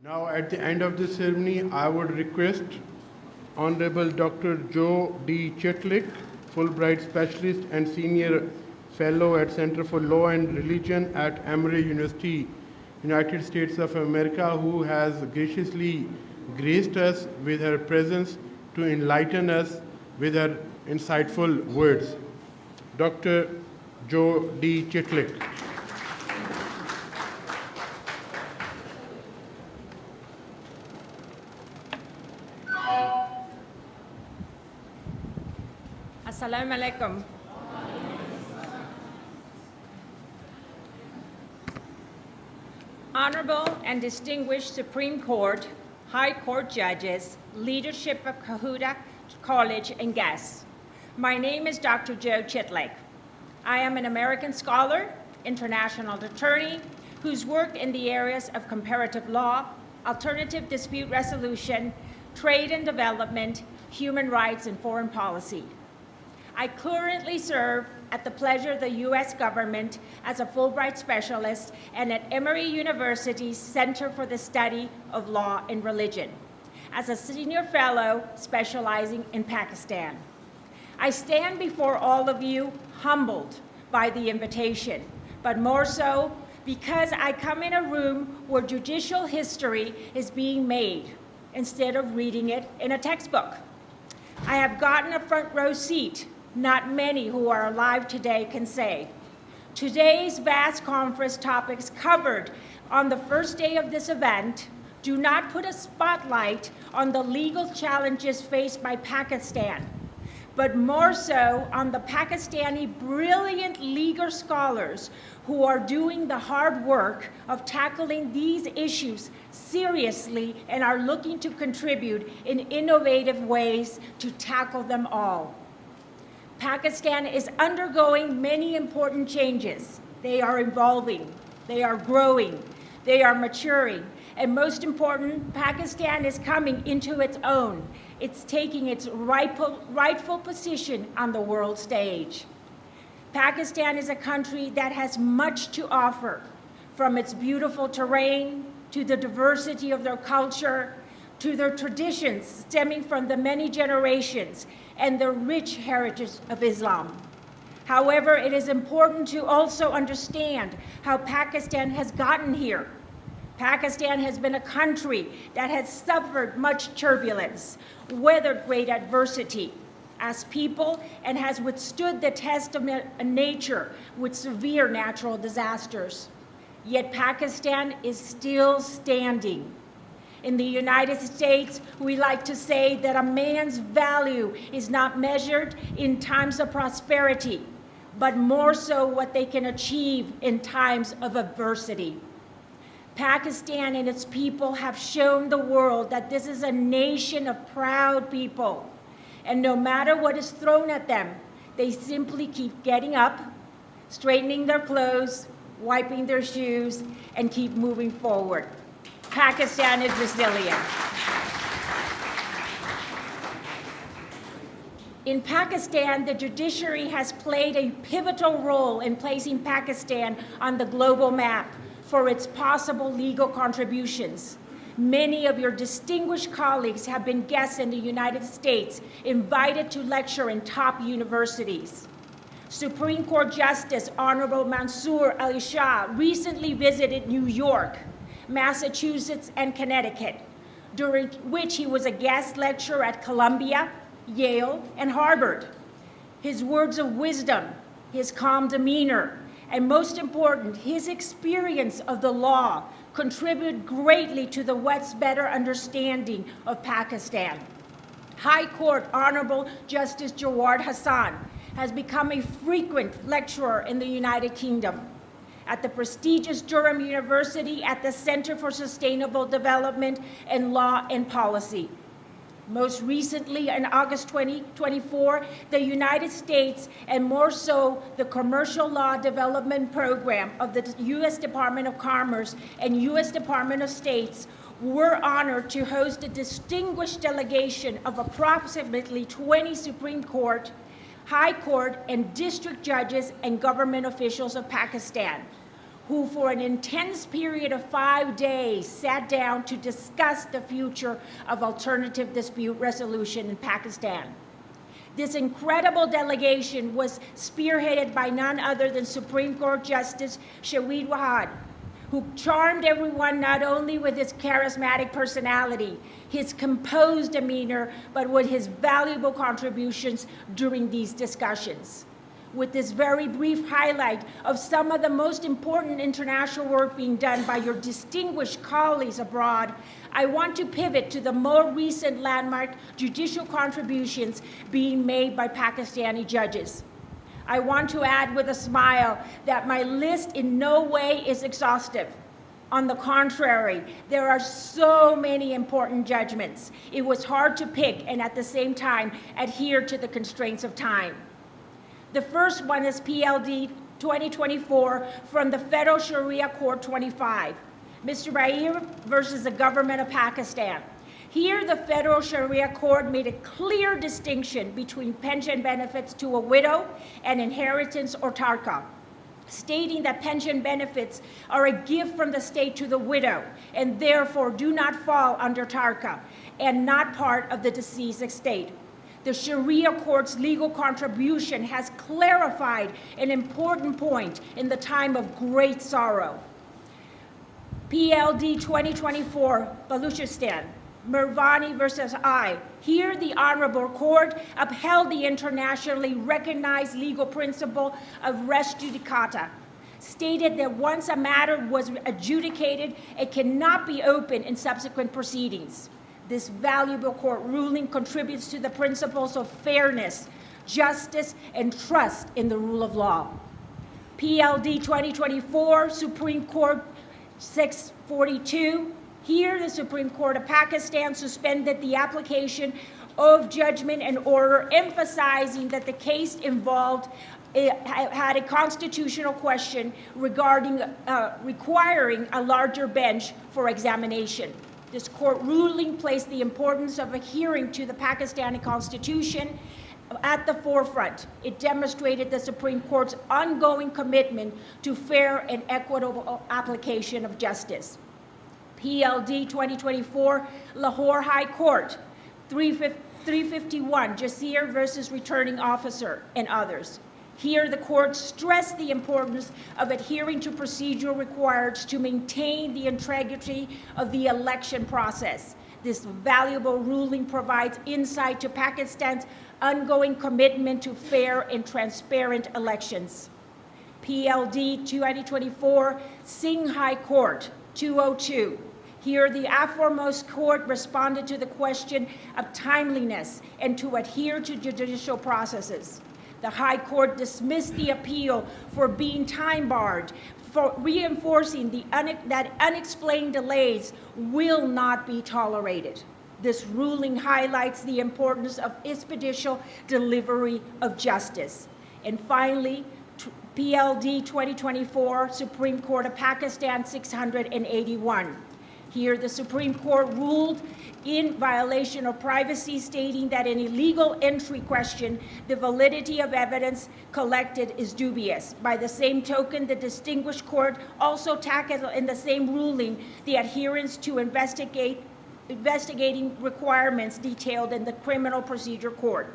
Now, at the end of the ceremony, I would request Honorable Dr. Joe D. Chitlik, Fulbright Specialist and Senior Fellow at Center for Law and Religion at Emory University, United States of America, who has graciously graced us with her presence to enlighten us with her insightful words. Dr. Joe D. Chitlik. Assalamu alaikum. Honorable and distinguished Supreme Court, High Court judges, leadership of Kahuta College, and guests. My name is Dr. Joe Chitlik. I am an American scholar, international attorney, who's worked in the areas of comparative law, alternative dispute resolution, trade and development, human rights, and foreign policy. I currently serve at the pleasure of the U.S. government as a Fulbright specialist and at Emory University's Center for the Study of Law and Religion as a senior fellow specializing in Pakistan. I stand before all of you humbled by the invitation, but more so because I come in a room where judicial history is being made instead of reading it in a textbook. I have gotten a front row seat. Not many who are alive today can say. Today's vast conference topics covered on the first day of this event do not put a spotlight on the legal challenges faced by Pakistan, but more so on the Pakistani brilliant legal scholars who are doing the hard work of tackling these issues seriously and are looking to contribute in innovative ways to tackle them all. Pakistan is undergoing many important changes. They are evolving, they are growing, they are maturing, and most important, Pakistan is coming into its own. It's taking its rightful position on the world stage. Pakistan is a country that has much to offer, from its beautiful terrain, to the diversity of their culture, to their traditions stemming from the many generations, and the rich heritage of Islam. However, it is important to also understand how Pakistan has gotten here. Pakistan has been a country that has suffered much turbulence, weathered great adversity as people, and has withstood the test of nature with severe natural disasters. Yet Pakistan is still standing. In the United States, we like to say that a man's value is not measured in times of prosperity, but more so what they can achieve in times of adversity. Pakistan and its people have shown the world that this is a nation of proud people. And no matter what is thrown at them, they simply keep getting up, straightening their clothes, wiping their shoes, and keep moving forward. Pakistan is resilient. In Pakistan, the judiciary has played a pivotal role in placing Pakistan on the global map for its possible legal contributions. Many of your distinguished colleagues have been guests in the United States, invited to lecture in top universities. Supreme Court Justice Honorable Mansour Ali Shah recently visited New York, Massachusetts, and Connecticut, during which he was a guest lecturer at Columbia, Yale, and Harvard. His words of wisdom, his calm demeanor, and most important, his experience of the law contributed greatly to the West's better understanding of Pakistan. High Court Honorable Justice Jawad Hassan has become a frequent lecturer in the United Kingdom. At the prestigious Durham University at the Center for Sustainable Development and Law and Policy. Most recently, in August 2024, the United States, and more so the Commercial Law Development Program of the U.S. Department of Commerce and U.S. Department of State, were honored to host a distinguished delegation of approximately 20 Supreme Court, High Court, and district judges and government officials of Pakistan, who for an intense period of 5 days sat down to discuss the future of alternative dispute resolution in Pakistan. This incredible delegation was spearheaded by none other than Supreme Court Justice Shawid Wahad, who charmed everyone not only with his charismatic personality, his composed demeanor, but with his valuable contributions during these discussions. With this very brief highlight of some of the most important international work being done by your distinguished colleagues abroad, I want to pivot to the more recent landmark judicial contributions being made by Pakistani judges. I want to add with a smile that my list in no way is exhaustive. On the contrary, there are so many important judgments. It was hard to pick and at the same time adhere to the constraints of time. The first one is PLD 2024 from the Federal Sharia Court 25, Mr. Bahir versus the government of Pakistan. Here, the Federal Sharia Court made a clear distinction between pension benefits to a widow and inheritance or tarka, stating that pension benefits are a gift from the state to the widow and therefore do not fall under tarka and not part of the deceased estate. The Sharia court's legal contribution has clarified an important point in the time of great sorrow. PLD 2024, Baluchistan, Mirvani versus I. Here, the Honorable Court upheld the internationally recognized legal principle of res judicata, stated that once a matter was adjudicated, it cannot be opened in subsequent proceedings. This valuable court ruling contributes to the principles of fairness, justice, and trust in the rule of law. PLD 2024, Supreme Court 642. Here, the Supreme Court of Pakistan suspended the application of judgment and order, emphasizing that the case involved had a constitutional question regarding requiring a larger bench for examination. This court ruling placed the importance of adhering to the Pakistani Constitution at the forefront. It demonstrated the Supreme Court's ongoing commitment to fair and equitable application of justice. PLD 2024, Lahore High Court, 351, Jasir versus Returning Officer, and others. Here, the court stressed the importance of adhering to procedural requirements to maintain the integrity of the election process. This valuable ruling provides insight to Pakistan's ongoing commitment to fair and transparent elections. PLD 2024, Singh High Court, 202. Here, the aforemost court responded to the question of timeliness and to adhere to judicial processes. The High Court dismissed the appeal for being time-barred, for reinforcing that unexplained delays will not be tolerated. This ruling highlights the importance of expeditious delivery of justice. And finally, PLD 2024, Supreme Court of Pakistan 681. Here, the Supreme Court ruled in violation of privacy, stating that in a legal entry question, the validity of evidence collected is dubious. By the same token, the distinguished court also tackled in the same ruling the adherence to investigating requirements detailed in the Criminal Procedure Court.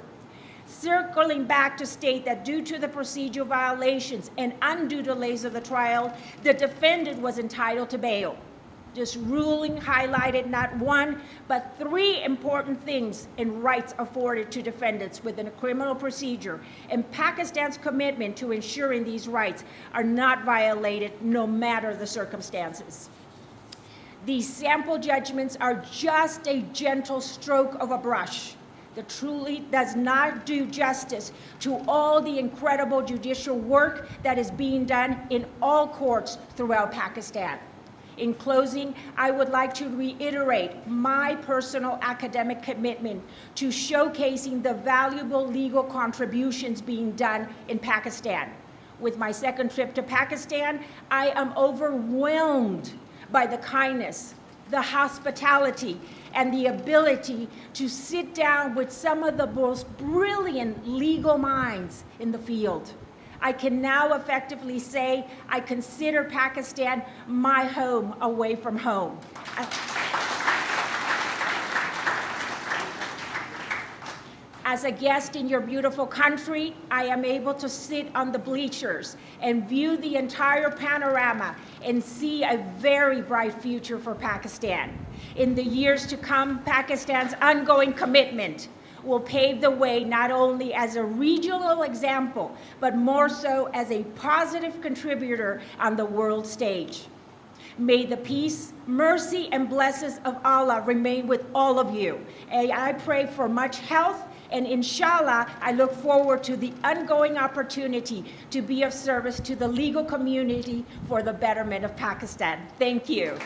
Circling back to state that due to the procedural violations and undue delays of the trial, the defendant was entitled to bail. This ruling highlighted not one, but three important things and rights afforded to defendants within a criminal procedure, and Pakistan's commitment to ensuring these rights are not violated no matter the circumstances. These sample judgments are just a gentle stroke of a brush that truly does not do justice to all the incredible judicial work that is being done in all courts throughout Pakistan. In closing, I would like to reiterate my personal academic commitment to showcasing the valuable legal contributions being done in Pakistan. With my second trip to Pakistan, I am overwhelmed by the kindness, the hospitality, and the ability to sit down with some of the most brilliant legal minds in the field. I can now effectively say I consider Pakistan my home away from home. As a guest in your beautiful country, I am able to sit on the bleachers and view the entire panorama and see a very bright future for Pakistan. In the years to come, Pakistan's ongoing commitment will pave the way not only as a regional example, but more so as a positive contributor on the world stage. May the peace, mercy, and blessings of Allah remain with all of you. And I pray for much health, and inshallah, I look forward to the ongoing opportunity to be of service to the legal community for the betterment of Pakistan. Thank you.